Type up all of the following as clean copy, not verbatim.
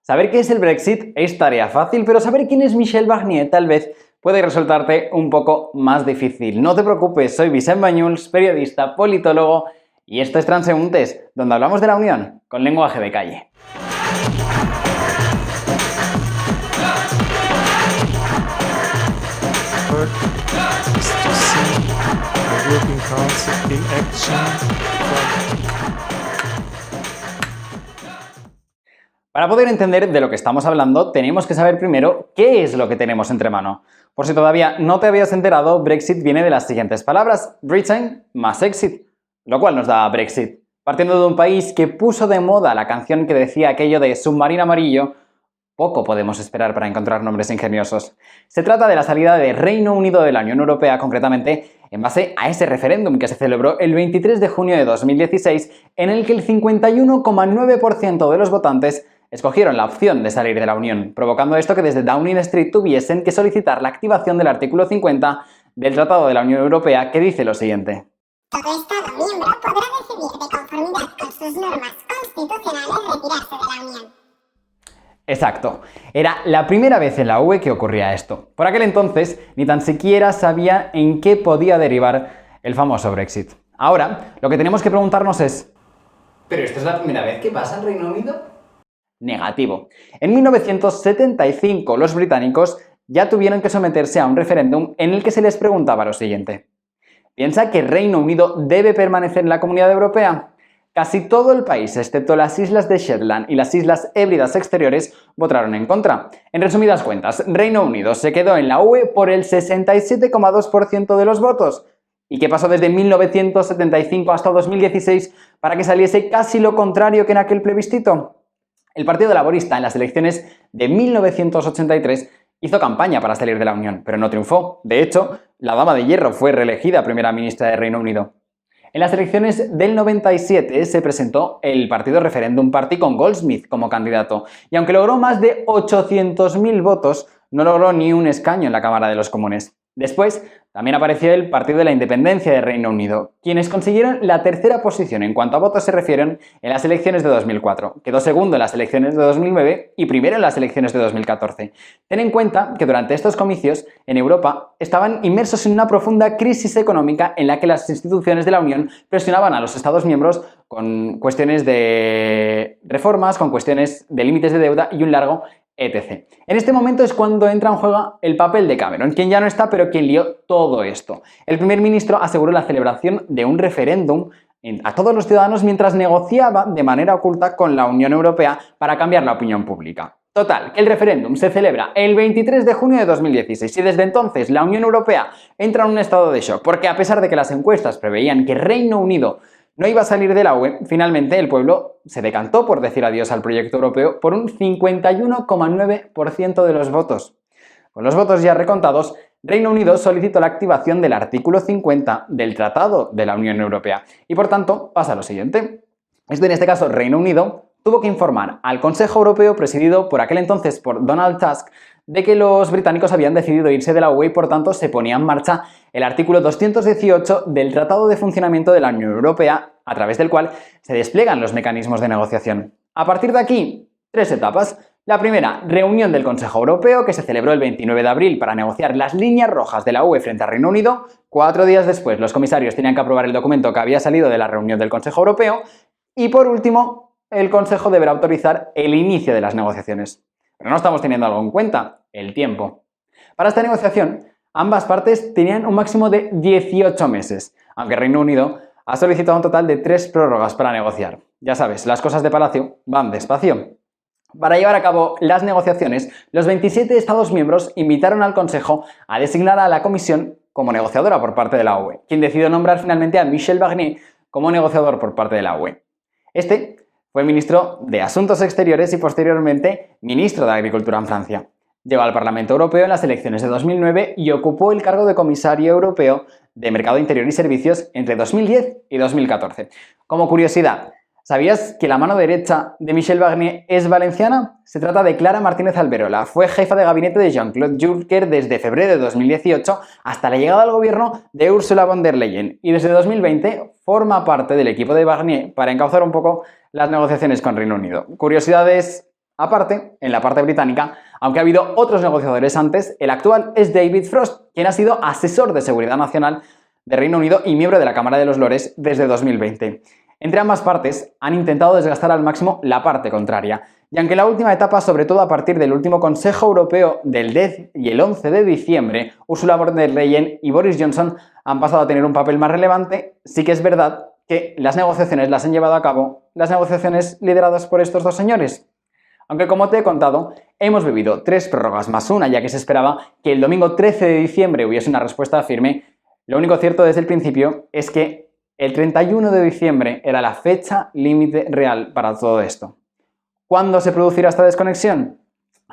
Saber qué es el Brexit es tarea fácil, pero saber quién es Michel Barnier tal vez puede resultarte un poco más difícil. No te preocupes, soy Vicent Bañuls, periodista, politólogo, y esto es Transeúntes, donde hablamos de la Unión con lenguaje de calle. Para poder entender de lo que estamos hablando, tenemos que saber primero qué es lo que tenemos entre mano. Por si todavía no te habías enterado, Brexit viene de las siguientes palabras: Britain más exit, lo cual nos da Brexit. Partiendo de un país que puso de moda la canción que decía aquello de submarino amarillo, poco podemos esperar para encontrar nombres ingeniosos. Se trata de la salida de Reino Unido de la Unión Europea, concretamente en base a ese referéndum que se celebró el 23 de junio de 2016, en el que el 51,9% de los votantes escogieron la opción de salir de la Unión, provocando esto que desde Downing Street tuviesen que solicitar la activación del artículo 50 del Tratado de la Unión Europea, que dice lo siguiente. Todo Estado miembro podrá decidir de conformidad con sus normas constitucionales retirarse de la Unión. Exacto. Era la primera vez en la UE que ocurría esto. Por aquel entonces, ni tan siquiera sabía en qué podía derivar el famoso Brexit. Ahora, lo que tenemos que preguntarnos es: ¿pero esto es la primera vez que pasa en Reino Unido? Negativo. En 1975, los británicos ya tuvieron que someterse a un referéndum en el que se les preguntaba lo siguiente: ¿piensa que Reino Unido debe permanecer en la Comunidad Europea? Casi todo el país, excepto las islas de Shetland y las Islas Hébridas Exteriores, votaron en contra. En resumidas cuentas, Reino Unido se quedó en la UE por el 67,2% de los votos. ¿Y qué pasó desde 1975 hasta 2016 para que saliese casi lo contrario que en aquel plebiscito? El Partido Laborista en las elecciones de 1983 hizo campaña para salir de la Unión, pero no triunfó. De hecho, la Dama de Hierro fue reelegida primera ministra de Reino Unido. En las elecciones del 97 se presentó el partido Referendum Party con Goldsmith como candidato, y aunque logró más de 800.000 votos, no logró ni un escaño en la Cámara de los Comunes. Después, también apareció el Partido de la Independencia de Reino Unido, quienes consiguieron la tercera posición en cuanto a votos se refieren en las elecciones de 2004. Quedó segundo en las elecciones de 2009 y primero en las elecciones de 2014. Ten en cuenta que durante estos comicios, en Europa, estaban inmersos en una profunda crisis económica en la que las instituciones de la Unión presionaban a los Estados miembros con cuestiones de reformas, con cuestiones de límites de deuda y un largo etc. En este momento es cuando entra en juego el papel de Cameron, quien ya no está, pero quien lió todo esto. El primer ministro aseguró la celebración de un referéndum a todos los ciudadanos mientras negociaba de manera oculta con la Unión Europea para cambiar la opinión pública. Total, que el referéndum se celebra el 23 de junio de 2016 y desde entonces la Unión Europea entra en un estado de shock, porque a pesar de que las encuestas preveían que Reino Unido no iba a salir de la UE, finalmente el pueblo se decantó por decir adiós al proyecto europeo por un 51,9% de los votos. Con los votos ya recontados, Reino Unido solicitó la activación del artículo 50 del Tratado de la Unión Europea y por tanto pasa lo siguiente. En este caso, Reino Unido tuvo que informar al Consejo Europeo, presidido por aquel entonces por Donald Tusk, de que los británicos habían decidido irse de la UE y por tanto se ponía en marcha el artículo 218 del Tratado de Funcionamiento de la Unión Europea, a través del cual se despliegan los mecanismos de negociación. A partir de aquí, 3 etapas. La primera, reunión del Consejo Europeo, que se celebró el 29 de abril para negociar las líneas rojas de la UE frente a Reino Unido. 4 días después, los comisarios tenían que aprobar el documento que había salido de la reunión del Consejo Europeo. Y por último, el Consejo deberá autorizar el inicio de las negociaciones. Pero no estamos teniendo algo en cuenta: el tiempo. Para esta negociación, ambas partes tenían un máximo de 18 meses, aunque Reino Unido ha solicitado un total de 3 prórrogas para negociar. Ya sabes, las cosas de palacio van despacio. Para llevar a cabo las negociaciones, los 27 Estados miembros invitaron al Consejo a designar a la Comisión como negociadora por parte de la UE, quien decidió nombrar finalmente a Michel Barnier como negociador por parte de la UE. Este fue ministro de Asuntos Exteriores y posteriormente ministro de Agricultura en Francia. Llegó al Parlamento Europeo en las elecciones de 2009 y ocupó el cargo de comisario europeo de Mercado Interior y Servicios entre 2010 y 2014. Como curiosidad, ¿sabías que la mano derecha de Michel Barnier es valenciana? Se trata de Clara Martínez Alberola. Fue jefa de gabinete de Jean-Claude Juncker desde febrero de 2018 hasta la llegada al gobierno de Ursula von der Leyen y desde 2020 forma parte del equipo de Barnier para encauzar un poco las negociaciones con Reino Unido. Curiosidades Aparte, en la parte británica, aunque ha habido otros negociadores antes, el actual es David Frost, quien ha sido asesor de seguridad nacional de Reino Unido y miembro de la Cámara de los Lores desde 2020. Entre ambas partes han intentado desgastar al máximo la parte contraria, y aunque en la última etapa, sobre todo a partir del último Consejo Europeo del 10 y el 11 de diciembre, Ursula von der Leyen y Boris Johnson han pasado a tener un papel más relevante, sí que es verdad que las negociaciones las han llevado a cabo las negociaciones lideradas por estos dos señores. Aunque como te he contado, hemos vivido 3 prórrogas más una, ya que se esperaba que el domingo 13 de diciembre hubiese una respuesta firme, lo único cierto desde el principio es que el 31 de diciembre era la fecha límite real para todo esto. ¿Cuándo se producirá esta desconexión?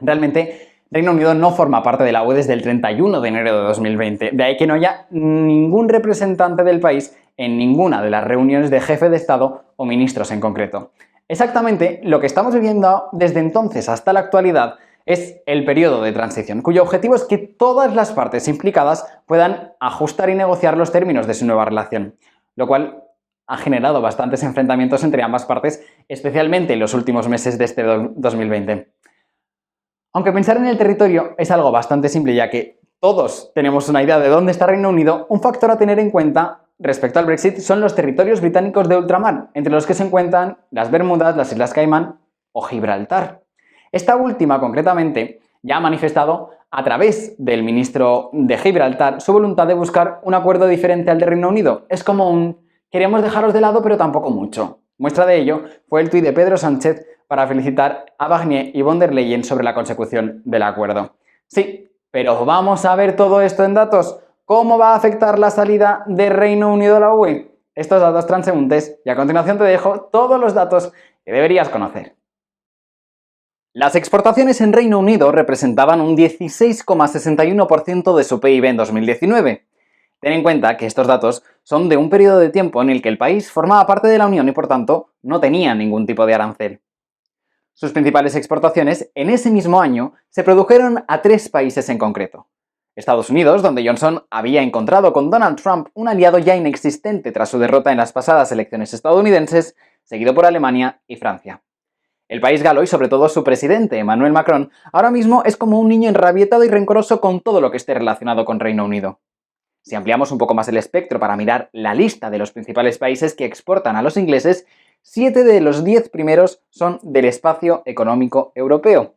Realmente, Reino Unido no forma parte de la UE desde el 31 de enero de 2020, de ahí que no haya ningún representante del país en ninguna de las reuniones de jefe de Estado o ministros en concreto. Exactamente lo que estamos viviendo desde entonces hasta la actualidad es el periodo de transición, cuyo objetivo es que todas las partes implicadas puedan ajustar y negociar los términos de su nueva relación, lo cual ha generado bastantes enfrentamientos entre ambas partes, especialmente en los últimos meses de este 2020. Aunque pensar en el territorio es algo bastante simple, ya que todos tenemos una idea de dónde está Reino Unido, un factor a tener en cuenta respecto al Brexit son los territorios británicos de ultramar, entre los que se encuentran las Bermudas, las Islas Caimán o Gibraltar. Esta última, concretamente, ya ha manifestado a través del ministro de Gibraltar su voluntad de buscar un acuerdo diferente al de Reino Unido. Es como un queremos dejaros de lado pero tampoco mucho. Muestra de ello fue el tuit de Pedro Sánchez para felicitar a Barnier y von der Leyen sobre la consecución del acuerdo. Sí, pero vamos a ver todo esto en datos. ¿Cómo va a afectar la salida de Reino Unido a la UE? Estos datos transeúntes, y a continuación te dejo todos los datos que deberías conocer. Las exportaciones en Reino Unido representaban un 16,61% de su PIB en 2019. Ten en cuenta que estos datos son de un periodo de tiempo en el que el país formaba parte de la Unión y por tanto no tenía ningún tipo de arancel. Sus principales exportaciones en ese mismo año se produjeron a 3 países en concreto. Estados Unidos, donde Johnson había encontrado con Donald Trump un aliado ya inexistente tras su derrota en las pasadas elecciones estadounidenses, seguido por Alemania y Francia. El país galo y sobre todo su presidente, Emmanuel Macron, ahora mismo es como un niño enrabietado y rencoroso con todo lo que esté relacionado con Reino Unido. Si ampliamos un poco más el espectro para mirar la lista de los principales países que exportan a los ingleses, 7 de los 10 primeros son del espacio económico europeo.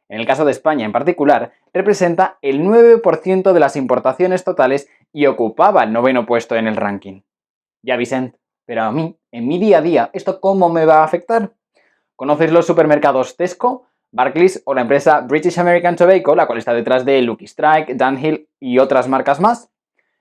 En el caso de España en particular, representa el 9% de las importaciones totales y ocupaba el 9º puesto en el ranking. Ya Vicent, pero a mí, en mi día a día, ¿esto cómo me va a afectar? ¿Conoces los supermercados Tesco, Barclays o la empresa British American Tobacco, la cual está detrás de Lucky Strike, Dunhill y otras marcas más?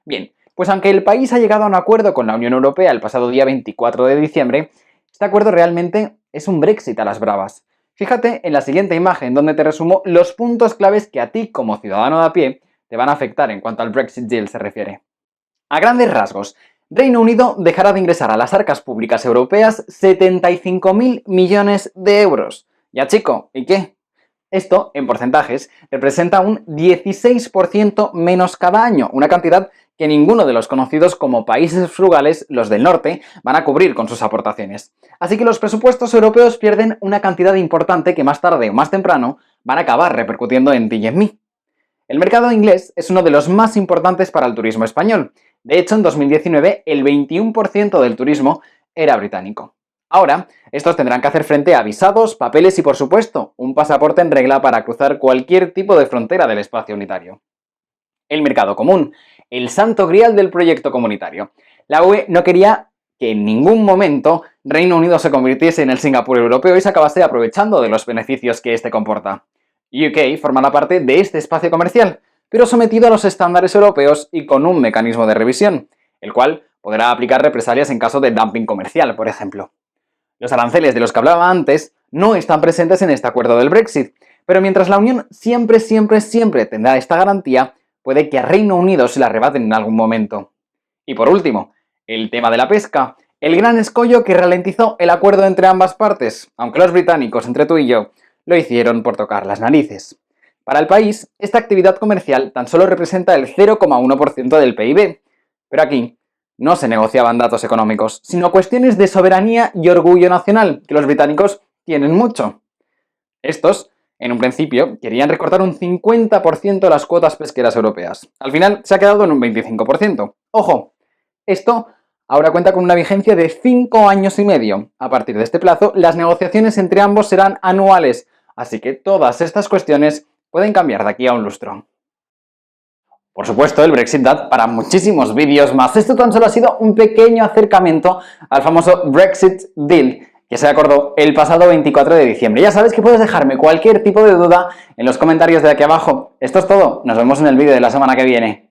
Bien, pues aunque el país ha llegado a un acuerdo con la Unión Europea el pasado día 24 de diciembre, este acuerdo realmente es un Brexit a las bravas. Fíjate en la siguiente imagen donde te resumo los puntos claves que a ti como ciudadano de a pie te van a afectar en cuanto al Brexit Deal se refiere. A grandes rasgos, Reino Unido dejará de ingresar a las arcas públicas europeas 75.000 millones de euros. Ya chico, ¿y qué? Esto, en porcentajes, representa un 16% menos cada año, una cantidad que ninguno de los conocidos como países frugales, los del norte, van a cubrir con sus aportaciones. Así que los presupuestos europeos pierden una cantidad importante que más tarde o más temprano van a acabar repercutiendo en ti y en mí. El mercado inglés es uno de los más importantes para el turismo español. De hecho, en 2019 el 21% del turismo era británico. Ahora, estos tendrán que hacer frente a visados, papeles y, por supuesto, un pasaporte en regla para cruzar cualquier tipo de frontera del espacio unitario. El mercado común, el santo grial del proyecto comunitario. La UE no quería que en ningún momento Reino Unido se convirtiese en el Singapur europeo y se acabase aprovechando de los beneficios que este comporta. UK formará parte de este espacio comercial, pero sometido a los estándares europeos y con un mecanismo de revisión, el cual podrá aplicar represalias en caso de dumping comercial, por ejemplo. Los aranceles de los que hablaba antes no están presentes en este acuerdo del Brexit, pero mientras la Unión siempre tendrá esta garantía, puede que a Reino Unido se la arrebaten en algún momento. Y por último, el tema de la pesca, el gran escollo que ralentizó el acuerdo entre ambas partes, aunque los británicos, entre tú y yo, lo hicieron por tocar las narices. Para el país, esta actividad comercial tan solo representa el 0,1% del PIB, pero aquí no se negociaban datos económicos, sino cuestiones de soberanía y orgullo nacional, que los británicos tienen mucho. Estos, en un principio, querían recortar un 50% las cuotas pesqueras europeas. Al final se ha quedado en un 25%. ¡Ojo! Esto ahora cuenta con una vigencia de 5 años y medio. A partir de este plazo, las negociaciones entre ambos serán anuales, así que todas estas cuestiones pueden cambiar de aquí a un lustro. Por supuesto, el Brexit da para muchísimos vídeos más. Esto tan solo ha sido un pequeño acercamiento al famoso Brexit Deal, que se acordó el pasado 24 de diciembre. Ya sabes que puedes dejarme cualquier tipo de duda en los comentarios de aquí abajo. Esto es todo. Nos vemos en el vídeo de la semana que viene.